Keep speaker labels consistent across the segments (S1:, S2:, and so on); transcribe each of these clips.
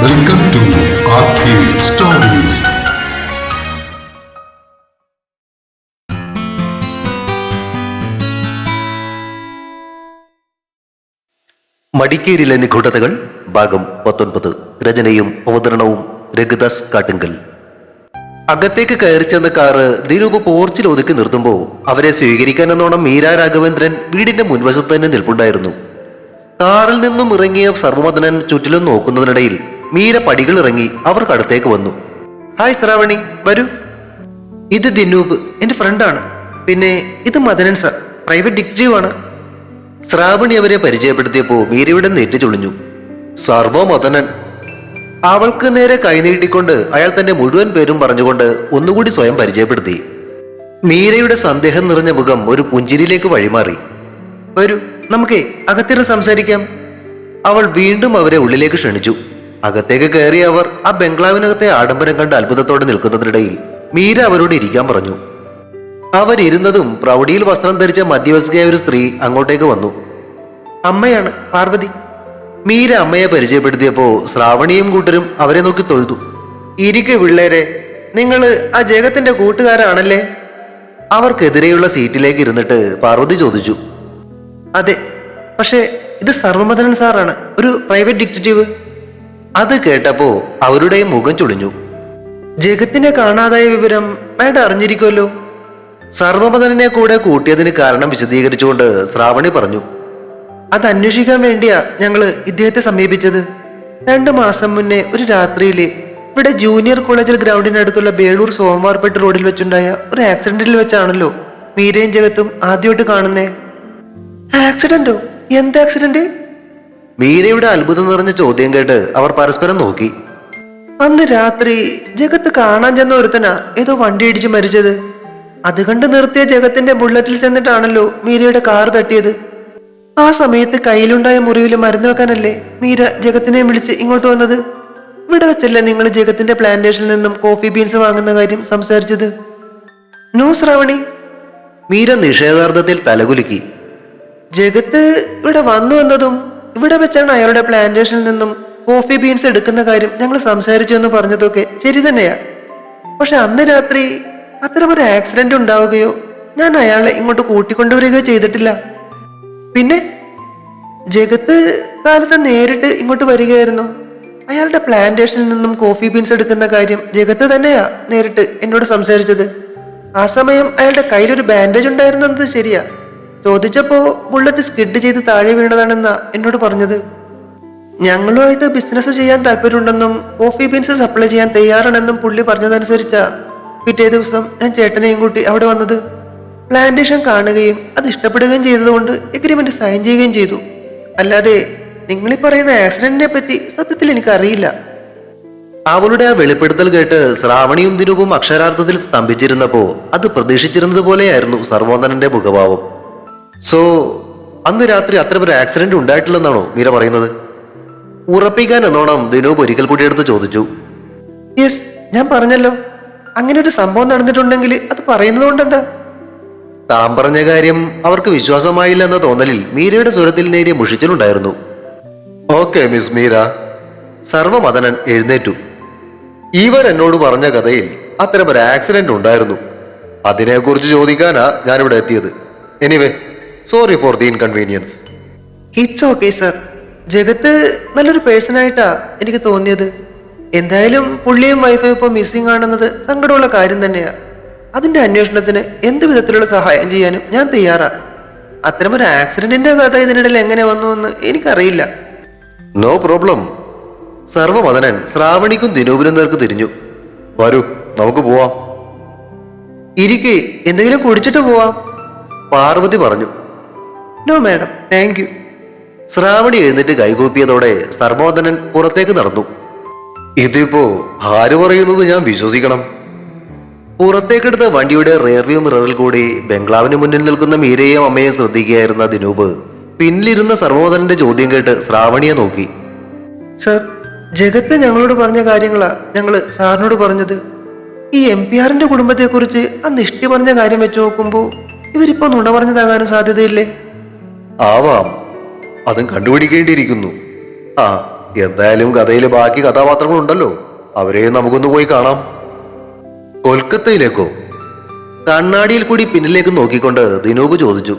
S1: Welcome to Arcade Stories.
S2: മടിക്കേരിയിലെ നിഗൂഢതകൾ ഭാഗം 19. രചനയും അവതരണവും രഘുദാസ് കാട്ടുങ്കൽ. അകത്തേക്ക് കയറി ചെന്ന കാറ് ദിനൂപ് പോർച്ചിൽ ഒതുക്കി നിർത്തുമ്പോൾ അവരെ സ്വീകരിക്കാനെന്നോണം മീര രാഘവേന്ദ്രൻ വീടിന്റെ മുൻവശത്ത് തന്നെ നിൽപ്പുണ്ടായിരുന്നു. കാറിൽ നിന്നും ഇറങ്ങിയ സർവമദനൻ ചുറ്റിലും നോക്കുന്നതിനിടയിൽ മീര പടികൾ ഇറങ്ങി അവർക്കടുത്തേക്ക് വന്നു. ഹായ് ശ്രാവണി, വരൂ. ഇത് ദിനൂപ്, എന്റെ ഫ്രണ്ടാണ്. പിന്നെ ഇത് മദനൻ സാർ, പ്രൈവറ്റ് ഡിറ്റക്റ്റീവ് ആണ്. ശ്രാവണി അവരെ പരിചയപ്പെടുത്തിയപ്പോ മീരയുടെ നെറ്റി ചുളിഞ്ഞു. സർവമദനൻ. അവൾക്ക് നേരെ കൈനീട്ടിക്കൊണ്ട് അയാൾ തന്റെ മുഴുവൻ പേരും പറഞ്ഞുകൊണ്ട് ഒന്നുകൂടി സ്വയം പരിചയപ്പെടുത്തി. മീരയുടെ സന്ദേഹം നിറഞ്ഞ മുഖം ഒരു പുഞ്ചിരിയിലേക്ക് വഴിമാറി. വരൂ, നമുക്കേ അകത്തിരുന്ന് സംസാരിക്കാം. അവൾ വീണ്ടും അവരെ ഉള്ളിലേക്ക് ക്ഷണിച്ചു. അകത്തേക്ക് കയറിയ അവർ ആ ബംഗ്ലാവിനകത്തെ ആഡംബരം കണ്ട് അത്ഭുതത്തോടെ നിൽക്കുന്നതിനിടയിൽ മീര അവരോട് ഇരിക്കാൻ പറഞ്ഞു. അവരിരുന്നതും പ്രൗഢിയിൽ വസ്ത്രം ധരിച്ച മധ്യവയസ്കയായ ഒരു സ്ത്രീ അങ്ങോട്ടേക്ക് വന്നു. അമ്മയാണ്, പാർവതി. മീര അമ്മയെ പരിചയപ്പെടുത്തിയപ്പോ ശ്രാവണിയും കൂട്ടരും അവരെ നോക്കി തൊഴുതു. ഇരിക്കു പിള്ളേരെ, നിങ്ങള് ആ ജഗത്തിന്റെ കൂട്ടുകാരാണല്ലേ? അവർക്കെതിരെയുള്ള സീറ്റിലേക്ക് ഇരുന്നിട്ട് പാർവതി ചോദിച്ചു. അതെ, പക്ഷേ ഇത് സർവമദനൻ സാറാണ്, ഒരു പ്രൈവറ്റ് ഡിറ്റക്റ്റീവ്. അത് കേട്ടപ്പോ അവരുടെയും മുഖം ചുളിഞ്ഞു. ജഗത്തിനെ കാണാതായ വിവരം മാഡം അറിഞ്ഞിരിക്കുമല്ലോ. സർവമദനെ കൂടെ കൂട്ടിയതിന് കാരണം വിശദീകരിച്ചുകൊണ്ട് ശ്രാവണി പറഞ്ഞു. അത് അന്വേഷിക്കാൻ വേണ്ടിയാ ഞങ്ങള് ഇദ്ദേഹത്തെ സമീപിച്ചത്. 2 മാസം മുന്നേ ഒരു രാത്രിയില് ഇവിടെ ജൂനിയർ കോളേജിൽ ഗ്രൗണ്ടിനടുത്തുള്ള ബേളൂർ സോമവാർപേട്ട് റോഡിൽ വെച്ചുണ്ടായ ഒരു ആക്സിഡന്റിൽ വെച്ചാണല്ലോ മീരയും ജഗത്തും ആദ്യമായിട്ട് കാണുന്നേ. ആക്സിഡന്റോ? എന്ത് ആക്സിഡന്റ്? മീരയുടെ അത്ഭുതം നിറഞ്ഞ ചോദ്യം കേട്ട് അവർ പരസ്പരം നോക്കി. അന്ന് രാത്രി ജഗത്ത് കാണാൻ ചെന്ന ഒരുത്തനാ ഏതോ വണ്ടി ഇടിച്ച് മരിച്ചത്. അത് കണ്ട് നിർത്തിയ ജഗത്തിന്റെ ബുള്ളറ്റിൽ ചെന്നിട്ടാണല്ലോ മീരയുടെ കാർ തട്ടിയത്. ആ സമയത്ത് കയ്യിലുണ്ടായ മുറിവിൽ മരുന്ന് വെക്കാനല്ലേ മീര ജഗത്തിനെ വിളിച്ച് ഇങ്ങോട്ട് വന്നത്. ഇവിടെ വെച്ചല്ലേ നിങ്ങൾ ജഗത്തിന്റെ പ്ലാന്റേഷനിൽ നിന്നും കോഫി ബീൻസ് വാങ്ങുന്ന കാര്യം സംസാരിച്ചത്? നോ ശ്രാവണി. മീര നിഷേധാർത്ഥത്തിൽ തലകുലുക്കി. ജഗത്ത് ഇവിടെ വന്നു എന്നതും ഇവിടെ വെച്ചാണ് അയാളുടെ പ്ലാന്റേഷനിൽ നിന്നും കോഫി ബീൻസ് എടുക്കുന്ന കാര്യം ഞങ്ങൾ സംസാരിച്ചു എന്ന് പറഞ്ഞതൊക്കെ ശരി തന്നെയാ. പക്ഷെ അന്ന് രാത്രി അത്തരമൊരു ആക്സിഡന്റ് ഉണ്ടാവുകയോ ഞാൻ അയാളെ ഇങ്ങോട്ട് കൂട്ടിക്കൊണ്ടുവരികയോ ചെയ്തിട്ടില്ല. പിന്നെ ജഗത്ത് കാലത്ത് നേരിട്ട് ഇങ്ങോട്ട് വരികയായിരുന്നു. അയാളുടെ പ്ലാന്റേഷനിൽ നിന്നും കോഫി ബീൻസ് എടുക്കുന്ന കാര്യം ജഗത്ത് തന്നെയാ നേരിട്ട് എന്നോട് സംസാരിച്ചത്. ആ സമയം അയാളുടെ കയ്യിലൊരു ബാൻഡേജ് ഉണ്ടായിരുന്നത് ശരിയാ. ചോദിച്ചപ്പോ ബുള്ളറ്റ് സ്കിഡ് ചെയ്ത് താഴെ വീണതാണെന്നാ എന്നോട് പറഞ്ഞത്. ഞങ്ങളുമായിട്ട് ബിസിനസ് ചെയ്യാൻ താല്പര്യമുണ്ടെന്നും കോഫി ബീൻസ് സപ്ലൈ ചെയ്യാൻ തയ്യാറാണെന്നും പുള്ളി പറഞ്ഞതനുസരിച്ചാ പിറ്റേ ദിവസം ഞാൻ ചേട്ടനെയും കൂട്ടി അവിടെ വന്നത്. പ്ലാന്റേഷൻ കാണുകയും അത് ഇഷ്ടപ്പെടുകയും ചെയ്തതുകൊണ്ട് എഗ്രിമെന്റ് സൈൻ ചെയ്യുകയും ചെയ്തു. അല്ലാതെ നിങ്ങളീ പറയുന്ന ആക്സിഡന്റിനെ പറ്റി സത്യത്തിൽ എനിക്കറിയില്ല. അവളുടെ ആ വെളിപ്പെടുത്തൽ കേട്ട് ശ്രാവണിയും ദിനൂപും അക്ഷരാർത്ഥത്തിൽ സ്തംഭിച്ചിരുന്നപ്പോ അത് പ്രതീക്ഷിച്ചിരുന്നത് പോലെയായിരുന്നു സർവോദനന്റെ മുഖഭാവം. സോ അന്ന് രാത്രി അത്തരമൊരു ആക്സിഡന്റ് ഉണ്ടായിട്ടില്ലെന്നാണോ മീര പറയുന്നത്? ഉറപ്പിക്കാൻ എന്നോണം ദിനൂപ് ഒരിക്കൽ കൂടി എടുത്ത് ചോദിച്ചു. യെസ്, ഞാൻ പറഞ്ഞല്ലോ, അങ്ങനെ ഒരു സംഭവം നടന്നിട്ടുണ്ടെങ്കിൽ അത് പറയുന്നത് കൊണ്ട് എന്താ? താൻ പറഞ്ഞ കാര്യം അവർക്ക് വിശ്വാസമായില്ല എന്ന തോന്നലിൽ മീരയുടെ സ്വരത്തിൽ നേരിയ മുഷിച്ചിലുണ്ടായിരുന്നു. Okay miss Meera. സർവമദനൻ എഴുന്നേറ്റു. ഇവർ എന്നോട് പറഞ്ഞ കഥയിൽ അത്തരമൊരു ആക്സിഡന്റ് ഉണ്ടായിരുന്നു. അതിനെക്കുറിച്ച് ചോദിക്കാനാ ഞാനിവിടെ എത്തിയത്. Anyway, sorry for the inconvenience. It's okay sir. ജഗത്ത് നല്ലൊരു പേഴ്സണായിട്ടാ എനിക്ക് തോന്നിയത്. എന്തായാലും പുള്ളിയും വൈഫും ഇപ്പോൾ മിസ്സിംഗ് ആണെന്നത് സങ്കടമുള്ള കാര്യം തന്നെയാ. അതിന്റെ അന്വേഷണത്തിന് എന്ത് വിധത്തിലുള്ള സഹായം ചെയ്യാനും ഞാൻ തയ്യാറാ. അത്തരമൊരു ആക്സിഡന്റിന്റെ കഥ ഇതിനിടയിൽ എങ്ങനെ വന്നു എന്ന് എനിക്കറിയില്ല. No problem. സർവമദനൻ ശ്രാവണിക്കും ദിനൂപിനും നേർക്ക് തിരിഞ്ഞു. വരൂ, നമുക്ക് പോവാം. ഇരിക്കേ, എന്തെങ്കിലും കുടിച്ചിട്ട് പോവാം, പാർവതി പറഞ്ഞു. No madam, thank you. Shravani എഴുന്നേറ്റ് കൈകൂപ്പിയതോടെ സർവമദനൻ പുറത്തേക്ക് നടന്നു. ഇതിപ്പോ ആര് പറയുന്നത് ഞാൻ വിശ്വസിക്കണം? പുറത്തേക്കെടുത്ത വണ്ടിയുടെ റിയർവ്യൂ മിററിൽ കൂടി ബംഗ്ലാവിന് മുന്നിൽ നിൽക്കുന്ന മീരയെയും അമ്മയെയും ശ്രദ്ധിക്കുകയായിരുന്ന ദിനൂപ് പിന്നിലിരുന്ന സർവമദനന്റെ ചോദ്യം കേട്ട് ശ്രാവണിയെ നോക്കി. സർ, ജഗത്ത് ഞങ്ങളോട് പറഞ്ഞ കാര്യങ്ങളാ ഞങ്ങള് സാറിനോട് പറഞ്ഞത്. ഈ MPRന്റെ കുടുംബത്തെ കുറിച്ച് അന്ന് ഇഷ്ടി പറഞ്ഞ കാര്യം വെച്ച് നോക്കുമ്പോ ഇവരിപ്പോ നുണ പറഞ്ഞതാകാനും സാധ്യതയില്ലേ? ആവാം, അതും കണ്ടുപിടിക്കേണ്ടിയിരിക്കുന്നു. ആ, എന്തായാലും കഥയിലെ ബാക്കി കഥാപാത്രങ്ങളുണ്ടല്ലോ, അവരെയും നമുക്കൊന്ന് പോയി കാണാം. കൊൽക്കത്തയിലേക്കോ? കണ്ണാടിയിൽ കൂടി പിന്നിലേക്ക് നോക്കിക്കൊണ്ട് ദിനൂപ് ചോദിച്ചു.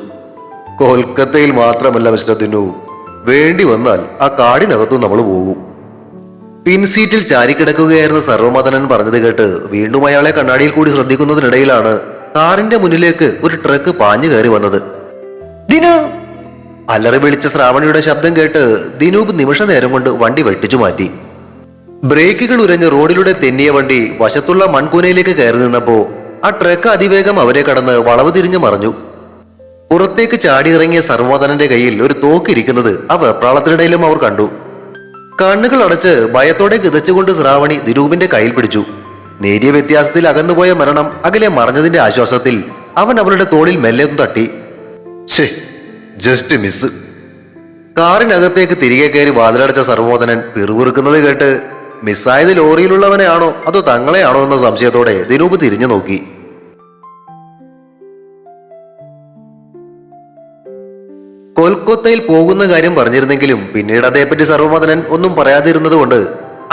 S2: കൊൽക്കത്തയിൽ മാത്രമല്ല മിസ്റ്റർ ദിനു, വേണ്ടി വന്നാൽ ആ കാടിനകത്തും നമ്മൾ പോകും. പിൻസീറ്റിൽ ചാരിക്കിടക്കുകയായിരുന്ന സർവ്വമദനൻ പറഞ്ഞത് കേട്ട് വീണ്ടും അയാളെ കണ്ണാടിയിൽ കൂടി ശ്രദ്ധിക്കുന്നതിനിടയിലാണ് കാറിന്റെ മുന്നിലേക്ക് ഒരു ട്രക്ക് പാഞ്ഞു കയറി വന്നത്. ദിനു! അലറി വിളിച്ച ശ്രാവണിയുടെ ശബ്ദം കേട്ട് ദിനൂപ് നിമിഷ നേരം കൊണ്ട് വണ്ടി വെട്ടിച്ചു മാറ്റി. ബ്രേക്കുകൾ ഉരഞ്ഞ് റോഡിലൂടെ തെന്നിയ വണ്ടി വശത്തുള്ള മൺകൂനയിലേക്ക് കയറി നിന്നപ്പോ ആ ട്രക്ക് അതിവേഗം അവരെ കടന്ന് വളവ് തിരിഞ്ഞു മറഞ്ഞു. പുറത്തേക്ക് ചാടിയിറങ്ങിയ സർവ്വമദനന്റെ കയ്യിൽ ഒരു തോക്കിരിക്കുന്നത് ആ വെപ്രാളത്തിനിടയിലും അവർ കണ്ടു. കണ്ണുകൾ അടച്ച് ഭയത്തോടെ കിതച്ചുകൊണ്ട് ശ്രാവണി ദിനൂപിന്റെ കയ്യിൽ പിടിച്ചു. നേരിയ വ്യത്യാസത്തിൽ അകന്നുപോയ മരണം അകലെ മറഞ്ഞതിന്റെ ആശ്വാസത്തിൽ അവൻ അവളുടെ തോളിൽ മെല്ലെ ഒന്ന് തട്ടി. Just miss. കാറിനകത്തേക്ക് തിരികെ കയറി വാതിലടച്ച സർവ്വമോദനൻ പിറുപിറുക്കുന്നത് കേട്ട് മിസ്സായത് ലോറിയിലുള്ളവനെയാണോ അതോ തങ്ങളെയാണോ എന്ന സംശയത്തോടെ ദിനൂപ് തിരിഞ്ഞു നോക്കി. കൊൽക്കത്തയിൽ പോകുന്ന കാര്യം പറഞ്ഞിരുന്നെങ്കിലും പിന്നീട് അതേപ്പറ്റി സർവ്വമദനൻ ഒന്നും പറയാതിരുന്നത് കൊണ്ട്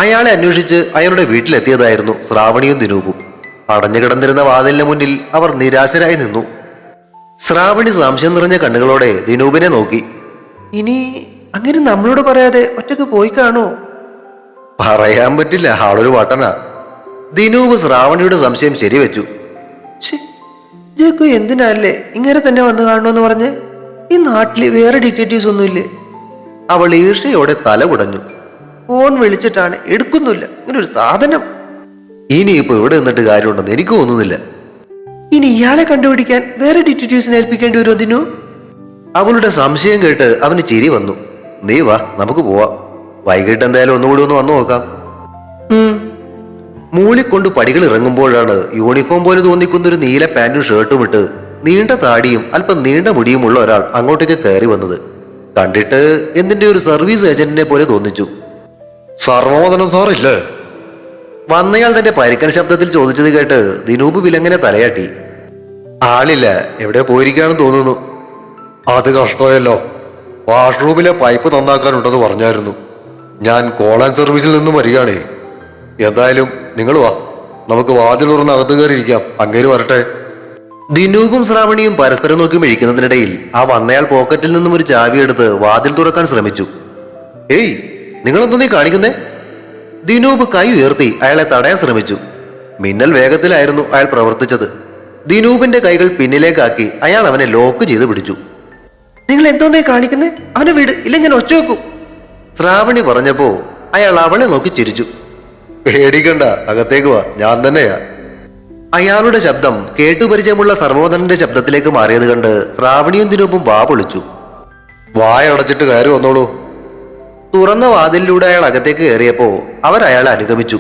S2: അയാളെ അന്വേഷിച്ച് അയാളുടെ വീട്ടിലെത്തിയതായിരുന്നു ശ്രാവണിയും ദിനൂപും. അടഞ്ഞു കിടന്നിരുന്ന വാതിലിന് മുന്നിൽ അവർ നിരാശരായി നിന്നു. ശ്രാവണി സംശയം നിറഞ്ഞ കണ്ണുകളോടെ ദിനൂപിനെ നോക്കി. ഇനി അങ്ങനെ നമ്മളോട് പറയാതെ ഒറ്റക്ക് പോയി കാണോ? പറയാൻ പറ്റില്ല, ആളൊരു വട്ടനാ. ദിനൂപ് ശ്രാവണിയുടെ സംശയം ശരിവെച്ചു. ജഗ്ഗു എന്തിനല്ലേ ഇങ്ങനെ തന്നെ വന്നു കാണണമെന്ന് പറഞ്ഞ്? ഈ നാട്ടില് വേറെ ഡിറ്റക്റ്റീവ്സ് ഒന്നുമില്ലേ? അവൾ ഈർഷയോടെ തല കുടഞ്ഞു. ഫോൺ വിളിച്ചിട്ടാണ്, എടുക്കുന്നില്ല. ഇങ്ങനെ ഒരു സാധനം. ഇനിയിപ്പോ ഇവിടെ നിന്നിട്ട് കാര്യമുണ്ടെന്ന് എനിക്ക് തോന്നുന്നില്ല. ഇനി ഇയാളെ കണ്ടുപിടിക്കാൻ വേറെ ഡിറ്റക്റ്റീവ്സിനെ ഏൽപ്പിക്കേണ്ടി വരുമോ ദിനു? അവളുടെ സംശയം കേട്ട് അവന് ചിരി വന്നു. നീ വാ, നമുക്ക് പോവാം. വൈകിട്ട് എന്തായാലും ഒന്നുകൂടി ഒന്ന് വന്നു നോക്കാം. മൂളിക്കൊണ്ട് പടികൾ ഇറങ്ങുമ്പോഴാണ് യൂണിഫോം പോലെ തോന്നിക്കുന്ന ഒരു നീല പാന്റും ഷർട്ടും ഇട്ട് നീണ്ട താടിയും അല്പം നീണ്ട മുടിയുമുള്ള ഒരാൾ അങ്ങോട്ടേക്ക് കയറി വന്നത്. കണ്ടിട്ട് എന്തിന്റെ ഒരു സർവീസ് ഏജന്റിനെ പോലെ തോന്നിച്ചു. സർവ്വമദനൻ സാറില്ലേ? വന്നയാൾ തന്റെ പരിക്കൻ ശബ്ദത്തിൽ ചോദിച്ചത് കേട്ട് ദിനൂപ് വിലങ്ങനെ തലയാട്ടി. ആളില്ല, എവിടെ പോയിരിക്കാണെന്ന് തോന്നുന്നു. അത് കഷ്ടമല്ലോ. വാഷ്റൂമിലെ പൈപ്പ് നന്നാക്കാനുണ്ടെന്ന് പറഞ്ഞായിരുന്നു. ഞാൻ കോൾ ആൻഡ് സർവീസിൽ നിന്നും വരികയാണേ. എന്തായാലും നിങ്ങൾ വാ, നമുക്ക് വാതിൽ തുറന്ന് അകത്ത് കയറിയിരിക്കാം. അങ്ങേര് വരട്ടെ. ദിനൂപും ശ്രാവണിയും പരസ്പരം നോക്കി മെഴിക്കുന്നതിനിടയിൽ ആ വന്നയാൾ പോക്കറ്റിൽ നിന്നും ഒരു ചാവി എടുത്ത് വാതിൽ തുറക്കാൻ ശ്രമിച്ചു. ഏയ്, നിങ്ങളെന്തോ നീ കാണിക്കുന്നേ? ദിനൂപ് കൈ ഉയർത്തി അയാളെ തടയാൻ ശ്രമിച്ചു. മിന്നൽ വേഗത്തിലായിരുന്നു അയാൾ പ്രവർത്തിച്ചത്. ദിനൂപിന്റെ കൈകൾ പിന്നിലേക്കാക്കി അയാൾ അവനെ ലോക്ക് ചെയ്ത് പിടിച്ചു. നിങ്ങൾ എന്തോന്നേ കാണിക്കുന്നേ? അവനെ വീട് ഇല്ല, ഞാൻ ഒച്ച വെക്കും. ശ്രാവണി പറഞ്ഞപ്പോ അയാൾ അവളെ നോക്കി ചിരിച്ചു. പേടിക്കണ്ട, അകത്തേക്ക് വാ, ഞാൻ തന്നെയാ. അയാളുടെ ശബ്ദം കേട്ടുപരിചയമുള്ള സർവ്വമദനന്റെ ശബ്ദത്തിലേക്ക് മാറിയത് കണ്ട് ശ്രാവണിയും ദിനൂപും വാ പൊളിച്ചു. വായടച്ചിട്ട് കയറി വന്നോളൂ. തുറന്ന വാതിലിലൂടെ അയാൾ അകത്തേക്ക് കയറിയപ്പോ അവർ അയാളെ അനുഗമിച്ചു.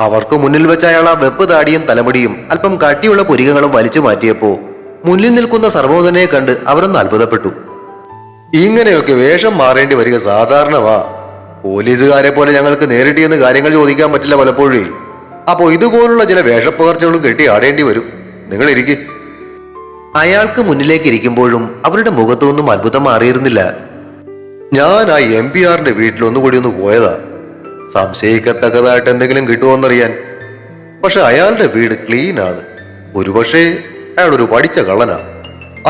S2: അവർക്ക് മുന്നിൽ വെച്ച അയാൾ ആ വെപ്പ് താടിയും തലമുടിയും അല്പം കട്ടിയുള്ള പുരികങ്ങളും വലിച്ചു മാറ്റിയപ്പോ മുന്നിൽ നിൽക്കുന്ന സർവ്വമദനെ കണ്ട് അവരൊന്ന് അത്ഭുതപ്പെട്ടു. ഇങ്ങനെയൊക്കെ വേഷം മാറേണ്ടി വരിക സാധാരണമാ. പോലീസുകാരെ പോലെ ഞങ്ങൾക്ക് നേരിട്ട് ചെന്ന് കാര്യങ്ങൾ ചോദിക്കാൻ പറ്റില്ല പലപ്പോഴും. അപ്പോ ഇതുപോലുള്ള ചില വേഷപ്പകർച്ചകളും കെട്ടി ആടേണ്ടി വരും. നിങ്ങൾ ഇരിക്കും. അയാൾക്ക് മുന്നിലേക്ക് ഇരിക്കുമ്പോഴും അവരുടെ മുഖത്തൊന്നും അത്ഭുതം മാറിയിരുന്നില്ല. ഞാൻ ആ MPRന്റെ വീട്ടിൽ ഒന്നുകൂടി ഒന്ന് പോയതാ, സംശയിക്കത്തക്കതായിട്ട് എന്തെങ്കിലും കിട്ടുമോന്നറിയാൻ. പക്ഷെ അയാളുടെ വീട് ക്ലീൻ ആണ്. ഒരുപക്ഷെ അയാളൊരു പഠിച്ച കള്ളനാ,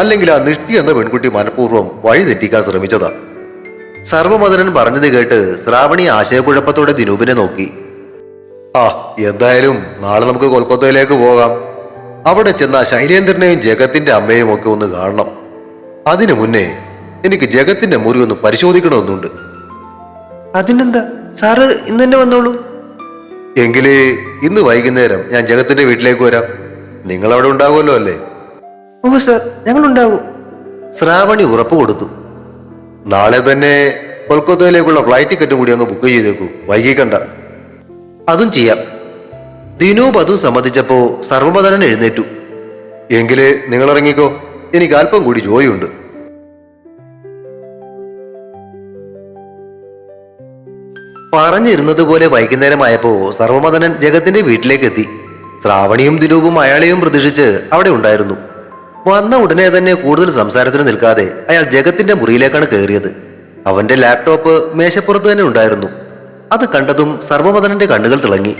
S2: അല്ലെങ്കിൽ ആ നിഷ്ഠി എന്ന പെൺകുട്ടി മനഃപൂർവ്വം വഴി തെറ്റിക്കാൻ ശ്രമിച്ചതാ. സർവ്വമദനൻ പറഞ്ഞത് കേട്ട് ശ്രാവണി ആശയക്കുഴപ്പത്തോടെ ദിനൂപിനെ നോക്കി. എന്തായാലും നാളെ നമുക്ക് കൊൽക്കത്തയിലേക്ക് പോകാം. അവിടെ ചെന്ന ശൈലേന്ദ്രനെയും ജഗത്തിന്റെ അമ്മയും ഒക്കെ ഒന്ന് കാണണം. അതിനു മുന്നേ എനിക്ക് ജഗത്തിന്റെ മുറി ഒന്ന് പരിശോധിക്കണമെന്നുണ്ട്. അതിനെന്താ സാറ് ഇന്ന് തന്നെ വന്നോളൂ. എങ്കിലേ ഇന്ന് വൈകുന്നേരം ഞാൻ ജഗത്തിന്റെ വീട്ടിലേക്ക് വരാം. നിങ്ങൾ അവിടെ ഉണ്ടാകുമല്ലോ അല്ലേ? ഓ സാർ, ഞങ്ങൾ ഉണ്ടാവും. ശ്രാവണി ഉറപ്പ് കൊടുത്തു. നാളെ തന്നെ കൊൽക്കത്തയിലേക്കുള്ള ഫ്ലൈറ്റ് ടിക്കറ്റും കൂടി ഒന്ന് ബുക്ക് ചെയ്തേക്കൂ, വൈകിക്കണ്ട. അതും ചെയ്യാം. ദിനൂപ് അതും സമ്മതിച്ചപ്പോ സർവ്വമദനൻ എഴുന്നേറ്റു. എങ്കില് നിങ്ങൾ ഇറങ്ങിക്കോ, എനിക്ക് അല്പം കൂടി ജോലിയുണ്ട്. പറഞ്ഞിരുന്നത് പോലെ വൈകുന്നേരമായപ്പോ സർവ്വമദനൻ ജഗത്തിന്റെ വീട്ടിലേക്ക് എത്തി. ശ്രാവണിയും ദിനൂപും അയാളെയും പ്രതീക്ഷിച്ച് അവിടെ ഉണ്ടായിരുന്നു. വന്ന ഉടനെ തന്നെ കൂടുതൽ സംസാരത്തിന് നിൽക്കാതെ അയാൾ ജഗത്തിന്റെ മുറിയിലേക്കാണ് കയറിയത്. അവന്റെ ലാപ്ടോപ്പ് മേശപ്പുറത്ത് തന്നെ ഉണ്ടായിരുന്നു. അത് കണ്ടതും സർവമദനന്റെ കണ്ണുകൾ തിളങ്ങി.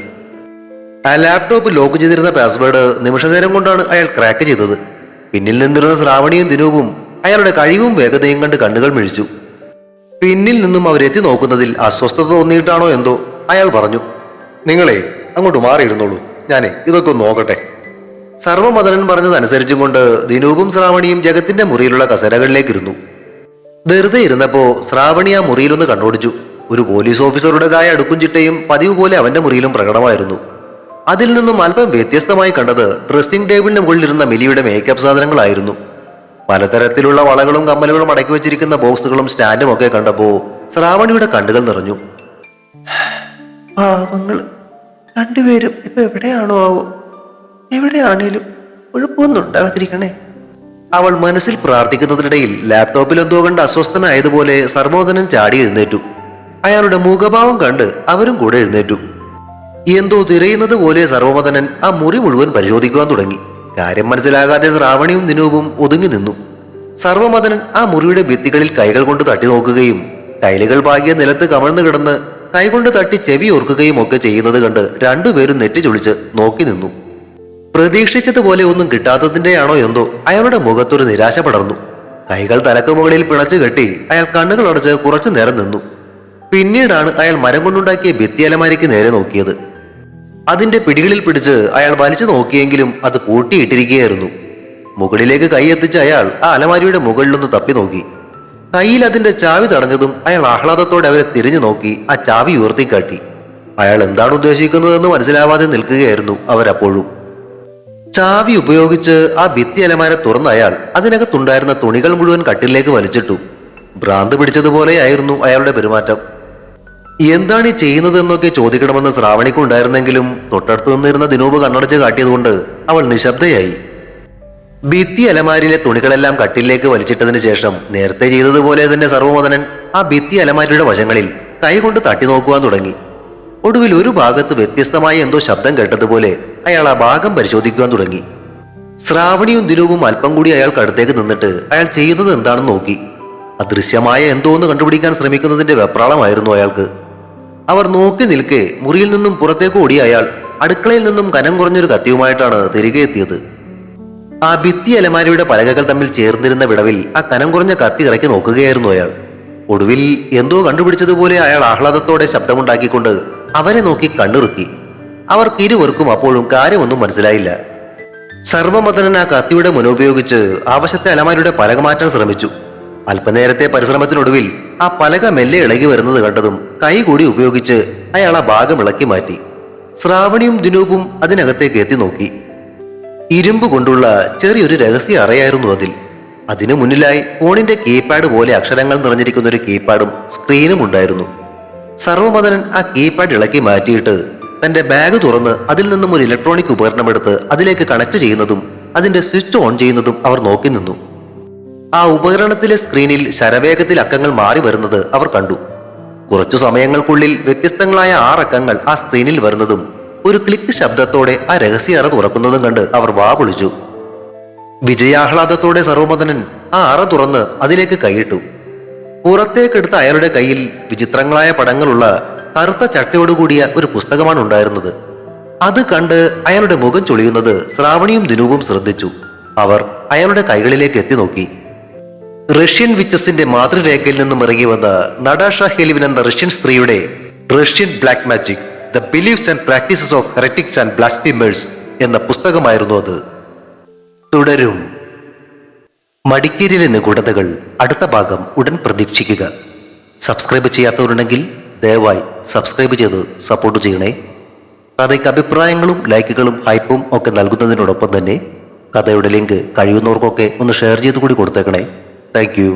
S2: ആ ലാപ്ടോപ്പ് ലോക്ക് ചെയ്തിരുന്ന പാസ്വേഡ് നിമിഷനേരം കൊണ്ടാണ് അയാൾ ക്രാക്ക് ചെയ്തത്. പിന്നിൽ നിന്നിരുന്ന ശ്രാവണിയും ദിനൂപും അയാളുടെ കഴിവും വേഗതയും കണ്ട് കണ്ണുകൾ മിഴിച്ചു. പിന്നിൽ നിന്നും അവരെത്തി നോക്കുന്നതിൽ അസ്വസ്ഥത തോന്നിയിട്ടാണോ എന്തോ അയാൾ പറഞ്ഞു, നിങ്ങളെ അങ്ങോട്ട് മാറിയിരുന്നോളൂ, ഞാനേ ഇതൊക്കെ ഒന്ന് നോക്കട്ടെ. സർവമദനൻ പറഞ്ഞതനുസരിച്ചും കൊണ്ട് ദിനൂപും ശ്രാവണിയും ജഗത്തിന്റെ മുറിയിലുള്ള കസേരകളിലേക്കിരുന്നു. വെറുതെ ഇരുന്നപ്പോ ശ്രാവണി ആ മുറിയിലൊന്ന് കണ്ണോടിച്ചു. ഒരു പോലീസ് ഓഫീസറുടേതായ അടുക്കും ചിട്ടയും പതിവ് പോലെ അവന്റെ മുറിയിലും പ്രകടമായിരുന്നു. അതിൽ നിന്നും അല്പം വ്യത്യസ്തമായി കണ്ടത് ഡ്രസ്സിംഗ് ടേബിളിന് മുകളിലിരുന്ന മിലിയുടെ മേക്കപ്പ് സാധനങ്ങളായിരുന്നു. പലതരത്തിലുള്ള വളകളും കമ്മലുകളും അടക്കി വെച്ചിരിക്കുന്ന ബോക്സുകളും സ്റ്റാൻഡും ഒക്കെ കണ്ടപ്പോ ശ്രാവണിയുടെ കണ്ണുകൾ നിറഞ്ഞു. പാവങ്ങള് രണ്ടുപേരും ഇപ്പൊ എവിടെയാണോ ആവോ, എവിടെയാണേലും കുഴപ്പമൊന്നും ഉണ്ടാകാതിരിക്കണേ. അവൾ മനസ്സിൽ പ്രാർത്ഥിക്കുന്നതിനിടയിൽ ലാപ്ടോപ്പിൽ എന്തോ കണ്ട് അസ്വസ്ഥനായതുപോലെ സർവോദനൻ ചാടി എഴുന്നേറ്റു. അയാളുടെ മുഖഭാവം കണ്ട് അവരും കൂടെ എഴുന്നേറ്റു. എന്തോ തിരയുന്നത് പോലെ സർവമദനൻ ആ മുറി മുഴുവൻ പരിശോധിക്കുവാൻ തുടങ്ങി. കാര്യം മനസ്സിലാകാതെ ശ്രാവണിയും ദിനൂപും ഒതുങ്ങി നിന്നു. സർവമദനൻ ആ മുറിയുടെ ഭിത്തികളിൽ കൈകൾ കൊണ്ട് തട്ടി നോക്കുകയും ടൈലുകൾ പാകിയ നിലത്ത് കമഴ്ന്നു കിടന്ന് കൈകൊണ്ട് തട്ടി ചെവി ഓർക്കുകയും ഒക്കെ ചെയ്യുന്നത് കണ്ട് രണ്ടുപേരും നെറ്റി ചൊളിച്ച് നോക്കി നിന്നു. പ്രതീക്ഷിച്ചതുപോലെ ഒന്നും കിട്ടാത്തതിന്റെയാണോ എന്തോ അയാളുടെ മുഖത്തൊരു നിരാശ പടർന്നു. കൈകൾ തലക്ക് മുകളിൽ പിണച്ചു കെട്ടി അയാൾ കണ്ണുകൾ അടച്ച് കുറച്ചു നേരം നിന്നു. പിന്നീടാണ് അയാൾ മരം കൊണ്ടുണ്ടാക്കിയ ഭിത്തി അലമാരിക്ക് നേരെ നോക്കിയത്. അതിന്റെ പിടികളിൽ പിടിച്ച് അയാൾ വലിച്ചു നോക്കിയെങ്കിലും അത് പൂട്ടിയിട്ടിരിക്കുകയായിരുന്നു. മുകളിലേക്ക് കൈ എത്തിച്ച് അയാൾ ആ അലമാരിയുടെ മുകളിലൊന്ന് തപ്പി നോക്കി. കയ്യിൽ അതിന്റെ ചാവി തടഞ്ഞതും അയാൾ ആഹ്ലാദത്തോടെ അവരെ തിരിഞ്ഞു നോക്കി ആ ചാവി ഉയർത്തിക്കാട്ടി. അയാൾ എന്താണ് ഉദ്ദേശിക്കുന്നതെന്ന് മനസ്സിലാവാതെ നിൽക്കുകയായിരുന്നു അവരപ്പോഴും. ചാവി ഉപയോഗിച്ച് ആ ഭിത്തി അലമാര തുറന്ന അയാൾ അതിനകത്തുണ്ടായിരുന്ന തുണികൾ മുഴുവൻ കട്ടിലേക്ക് വലിച്ചിട്ടു. ഭ്രാന്ത് പിടിച്ചതുപോലെയായിരുന്നു അയാളുടെ പെരുമാറ്റം. എന്താണ് ഈ ചെയ്യുന്നതെന്നൊക്കെ ചോദിക്കണമെന്ന് ശ്രാവണിക്കുണ്ടായിരുന്നെങ്കിലും തൊട്ടടുത്ത് നിന്നിരുന്ന ദിനൂപ് കണ്ണടച്ച് കാട്ടിയതുകൊണ്ട് അവൾ നിശബ്ദയായി. ഭിത്തി അലമാരിയിലെ തുണികളെല്ലാം കട്ടിലേക്ക് വലിച്ചിട്ടതിന് ശേഷം നേരത്തെ ചെയ്തതുപോലെ തന്നെ സർവമദനൻ ആ ഭിത്തി അലമാരിയുടെ വശങ്ങളിൽ കൈകൊണ്ട് തട്ടി നോക്കുവാൻ തുടങ്ങി. ഒടുവിൽ ഒരു ഭാഗത്ത് വ്യത്യസ്തമായ എന്തോ ശബ്ദം കേട്ടതുപോലെ അയാൾ ആ ഭാഗം പരിശോധിക്കുവാൻ തുടങ്ങി. ശ്രാവണിയും ദിനൂപും അല്പം കൂടി അയാൾക്ക് അടുത്തേക്ക് നിന്നിട്ട് അയാൾ ചെയ്യുന്നത് എന്താണെന്ന് നോക്കി. അദൃശ്യമായ എന്തോ ഒന്ന് കണ്ടുപിടിക്കാൻ ശ്രമിക്കുന്നതിന്റെ വെപ്രാളമായിരുന്നു അയാൾക്ക്. അവർ നോക്കി നിൽക്കെ മുറിയിൽ നിന്നും പുറത്തേക്ക് ഓടിയ അയാൾ അടുക്കളയിൽ നിന്നും കനം കുറഞ്ഞൊരു കത്തിയുമായിട്ടാണ് തിരികെ എത്തിയത്. ആ ഭിത്തി അലമാരിയുടെ പലകകൾ തമ്മിൽ ചേർന്നിരുന്ന വിടവിൽ ആ കനം കുറഞ്ഞ കത്തി ഇറക്കി നോക്കുകയായിരുന്നു അയാൾ. ഒടുവിൽ എന്തോ കണ്ടുപിടിച്ചതുപോലെ അയാൾ ആഹ്ലാദത്തോടെ ശബ്ദമുണ്ടാക്കിക്കൊണ്ട് അവരെ നോക്കി കണ്ണിറുക്കി. അവർക്കിരുവർക്കും അപ്പോഴും കാര്യമൊന്നും മനസ്സിലായില്ല. സർവമദനൻ ആ കത്തിയുടെ മുനുപയോഗിച്ച് ആവശ്യത്തെ അലമാരിയുടെ പലക മാറ്റാൻ ശ്രമിച്ചു. അല്പനേരത്തെ പരിശ്രമത്തിനൊടുവിൽ ആ പലക മെല്ലെ ഇളകി വരുന്നത് കണ്ടതും കൈ കൂടി ഉപയോഗിച്ച് അയാൾ ആ ഭാഗം ഇളക്കി മാറ്റി. ശ്രാവണിയും ദിനൂപും അതിനകത്തേക്ക് എത്തി നോക്കി. ഇരുമ്പ് കൊണ്ടുള്ള ചെറിയൊരു രഹസ്യ അറയായിരുന്നു അതിൽ. അതിനു മുന്നിലായി ഫോണിന്റെ കീപാഡ് പോലെ അക്ഷരങ്ങൾ നിറഞ്ഞിരിക്കുന്ന ഒരു കീപാഡും സ്ക്രീനും ഉണ്ടായിരുന്നു. സർവമദനൻ ആ കീപാഡ് ഇളക്കി മാറ്റിയിട്ട് തന്റെ ബാഗ് തുറന്ന് അതിൽ നിന്നും ഒരു ഇലക്ട്രോണിക് ഉപകരണം എടുത്ത് അതിലേക്ക് കണക്ട് ചെയ്യുന്നതും അതിന്റെ സ്വിച്ച് ഓൺ ചെയ്യുന്നതും അവർ നോക്കി നിന്നു. ആ ഉപകരണത്തിലെ സ്ക്രീനിൽ ശരവേഗത്തിൽ അക്കങ്ങൾ മാറി വരുന്നത് അവർ കണ്ടു. കുറച്ചു സമയങ്ങൾക്കുള്ളിൽ വ്യത്യസ്തങ്ങളായ 6 അക്കങ്ങൾ ആ സ്ക്രീനിൽ വരുന്നതും ഒരു ക്ലിക്ക് ശബ്ദത്തോടെ ആ രഹസ്യ അറ തുറക്കുന്നതും കണ്ട് അവർ വാ പൊളിച്ചു. വിജയാഹ്ലാദത്തോടെ സർവമദനൻ ആ അറ തുറന്ന് അതിലേക്ക് കൈയിട്ടു. പുറത്തേക്കെടുത്ത അയാളുടെ കയ്യിൽ വിചിത്രങ്ങളായ പടങ്ങളുള്ള കറുത്ത ചട്ടയോടുകൂടിയ ഒരു പുസ്തകമാണ് ഉണ്ടായിരുന്നത്. അത് കണ്ട് അയാളുടെ മുഖം ചൊളിയുന്നത് ശ്രാവണിയും ദിനൂപും ശ്രദ്ധിച്ചു. അവർ അയാളുടെ കൈകളിലേക്ക് എത്തി നോക്കി. റഷ്യൻ വിച്ചസിന്റെ മാതൃരേഖയിൽ നിന്നും ഇറങ്ങി വന്ന നടാഷ ഹെലിവിൻ എന്ന റഷ്യൻ സ്ത്രീയുടെ Russian black magic the beliefs and practices of heretics and blasphemers എന്ന പുസ്തകമായിരുന്നു അത്. തുടരും. മടിക്കേരിയിലെ നിഗൂഢതകൾ അടുത്ത ഭാഗം ഉടൻ പ്രതീക്ഷിക്കുക. സബ്സ്ക്രൈബ് ചെയ്യാത്തവരുണ്ടെങ്കിൽ ദയവായി സബ്സ്ക്രൈബ് ചെയ്ത് സപ്പോർട്ട് ചെയ്യണേ. കഥയ്ക്ക് അഭിപ്രായങ്ങളും ലൈക്കുകളും ഹൈപ്പും ഒക്കെ നൽകുന്നതിനോടൊപ്പം തന്നെ കഥയുടെ ലിങ്ക് കഴിയുന്നവർക്കൊക്കെ ഒന്ന് ഷെയർ ചെയ്ത് കൂടി കൊടുത്തേക്കണേ. Thank you.